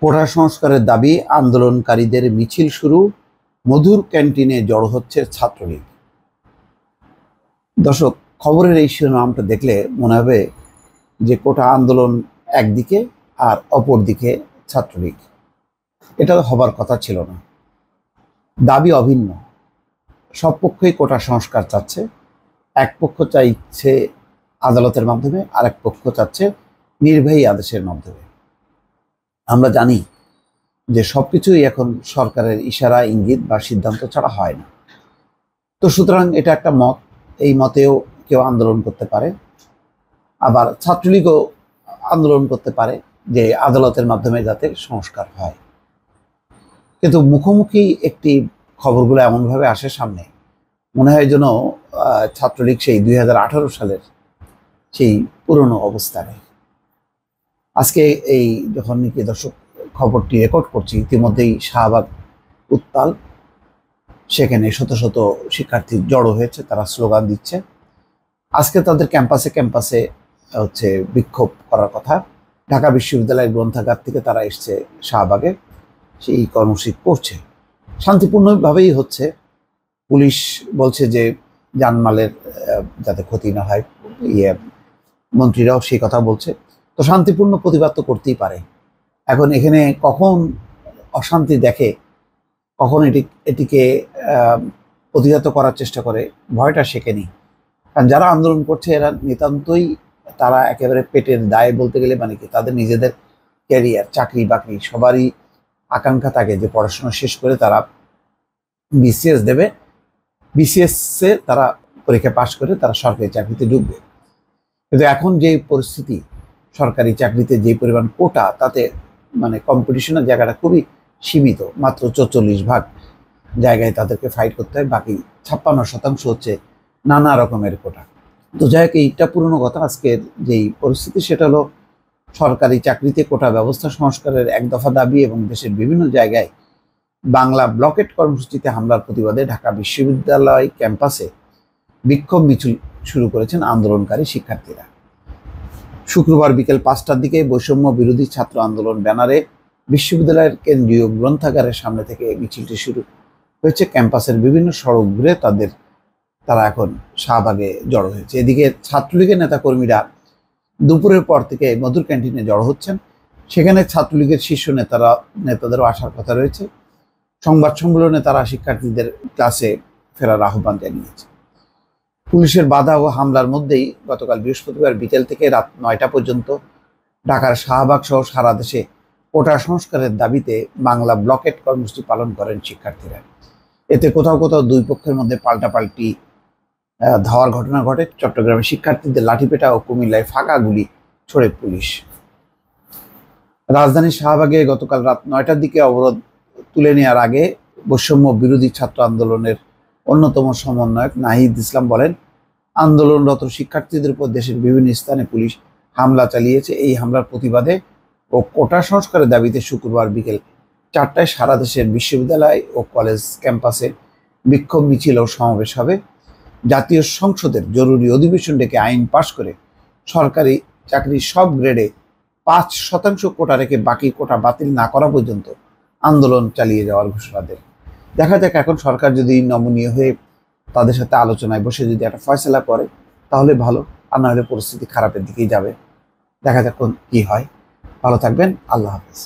কোটা সংস্কারের দাবি আন্দোলনকারীদের মিছিল শুরু, মধুর ক্যান্টিনে জড়ো হচ্ছে ছাত্রলীগ। দর্শক, খবরের এই শিরোনামটা দেখলে মনে হবে যে কোটা আন্দোলন একদিকে আর অপর দিকে ছাত্রলীগ। এটা হবার কথা ছিল না। দাবি অভিন্ন, সব পক্ষই কোটা সংস্কার চাচ্ছে। এক পক্ষ চাইছে আদালতের মাধ্যমে, আরেক পক্ষ চাচ্ছে নির্বাহী আদেশের মাধ্যমে। আমরা জানি যে সবকিছুই এখন সরকারের ইশারা, ইঙ্গিত বা সিদ্ধান্ত ছাড়া হয় না। তো সুতরাং এটা একটা মত, এই মতেও কেউ আন্দোলন করতে পারে, আবার ছাত্রলীগও আন্দোলন করতে পারে যে আদালতের মাধ্যমে যাতে সংস্কার হয়। কিন্তু মুখোমুখি একটি খবরগুলো এমনভাবে আসে সামনে, মনে হয় যেন ছাত্রলীগ সেই 2018 সালের সেই পুরনো অবস্থানে। আজকে এই যখন নাকি দর্শক খবরটি রেকর্ড করছি, ইতিমধ্যেই শাহবাগ উত্তাল, সেখানে শত শত শিক্ষার্থী জড়ো হয়েছে, তারা স্লোগান দিচ্ছে। আজকে তাদের ক্যাম্পাসে হচ্ছে বিক্ষোভ করার কথা। ঢাকা বিশ্ববিদ্যালয়ের গ্রন্থাগার থেকে তারা এসছে শাহবাগে, সেই কর্মসূচি করছে, শান্তিপূর্ণভাবেই হচ্ছে। পুলিশ বলছে যে জানমালের যাতে ক্ষতি না হয়, মন্ত্রীরাও সেই কথা বলছে। তো শান্তিপূর্ণ প্রতিবাদ তো করতেই পারে। এখন এখানে কখন অশান্তি দেখে, কখন এটিকে প্রতিহত করার চেষ্টা করে, ভয়টা শেখেনি। কারণ যারা আন্দোলন করছে এরা নিতান্তই, তারা একেবারে পেটের দায়ে বলতে গেলে, মানে কি, তাদের নিজেদের ক্যারিয়ার, চাকরি বাকরি সবারই আকাঙ্ক্ষা থাকে যে পড়াশোনা শেষ করে তারা বিসিএস দেবে, বিসিএসে তারা পরীক্ষা পাশ করে তারা সরকারি চাকরিতে ঢুকবে। কিন্তু এখন যে পরিস্থিতি, সরকারি চাকরিতে যে পরিমাণ কোটা, তাতে মানে কম্পিটিশনের জায়গাটা খুবই সীমিত। মাত্র 44% জায়গায় তাদেরকে ফাইট করতে হয়, বাকি 56% হচ্ছে নানা রকমের কোটা। তো যাই হোক, এইটা পুরনো কথা। আজকের যেই পরিস্থিতি সেটা হলো সরকারি চাকরিতে কোটা ব্যবস্থা সংস্কারের এক দফা দাবি এবং দেশের বিভিন্ন জায়গায় বাংলা ব্লকেট কর্মসূচিতে হামলার প্রতিবাদে ঢাকা বিশ্ববিদ্যালয় ক্যাম্পাসে বিক্ষোভ মিছিল শুরু করেছেন আন্দোলনকারী শিক্ষার্থীরা। শুক্রবার বিকেল 5টার দিকে বৈষম্য বিরোধী ছাত্র আন্দোলন ব্যানারে বিশ্ববিদ্যালয়ের কেন্দ্রীয় গ্রন্থাগারের সামনে থেকে মিছিলটি শুরু হয়েছে। ক্যাম্পাসের বিভিন্ন সড়ক ঘুরে তারা এখন শাহবাগে জড়ো হয়েছে। এদিকে ছাত্রলীগের নেতাকর্মীরা দুপুরের পর থেকে মধুর ক্যান্টিনে জড়ো হচ্ছেন। সেখানে ছাত্রলীগের শীর্ষ নেতাদেরও আসার কথা রয়েছে। সংবাদ সম্মেলনে তারা শিক্ষার্থীদের ক্লাসে ফেরার আহ্বান জানিয়েছে। পুলিশের বাধা ও হামলার মধ্যেই গতকাল বৃহস্পতিবার বিকেল থেকে রাত 9টা পর্যন্ত ঢাকার শাহবাগ সহ সারা দেশে কোটা সংস্কারের দাবিতে বাংলা ব্লকেট কর্মসূচি পালন করেন শিক্ষার্থীরা। এতে কোথাও কোথাও দুই পক্ষের মধ্যে পাল্টাপাল্টি ধাওয়ার ঘটনা ঘটে। চট্টগ্রামে শিক্ষার্থীদের লাঠিপেটা ও কুমিল্লায় ফাঁকা গুলি ছোড়ে পুলিশ। রাজধানীর শাহবাগে গতকাল রাত 9টার দিকে অবরোধ তুলে নেওয়ার আগে বৈষম্য বিরোধী ছাত্র আন্দোলনের অন্যতম সমন্বয়ক নাহিদ ইসলাম বলেন, আন্দোলনরত শিক্ষার্থীদের উপর দেশের বিভিন্ন স্থানে পুলিশ হামলা চালিয়েছে। এই হামলার প্রতিবাদে ও কোটা সংস্কারের দাবিতে শুক্রবার বিকেল 4টায় সারা দেশের বিশ্ববিদ্যালয় ও কলেজ ক্যাম্পাসে বিক্ষোভ মিছিল ও সমাবেশ হবে। জাতীয় সংসদের জরুরি অধিবেশন ডেকে আইন পাশ করে সরকারি চাকরির সব গ্রেডে 5% কোটা রেখে বাকি কোটা বাতিল না করা পর্যন্ত আন্দোলন চালিয়ে যাওয়ার ঘোষণা দেন। দেখা যাক এখন সরকার যদি নমনীয় হয়ে তাদের সাথে আলোচনায় বসে যদি একটা ফয়সালা করে তাহলে ভালো, আর না হলে পরিস্থিতি খারাপের দিকেই যাবে। দেখা যাক কি হয়। ভালো থাকবেন, আল্লাহ হাফেজ।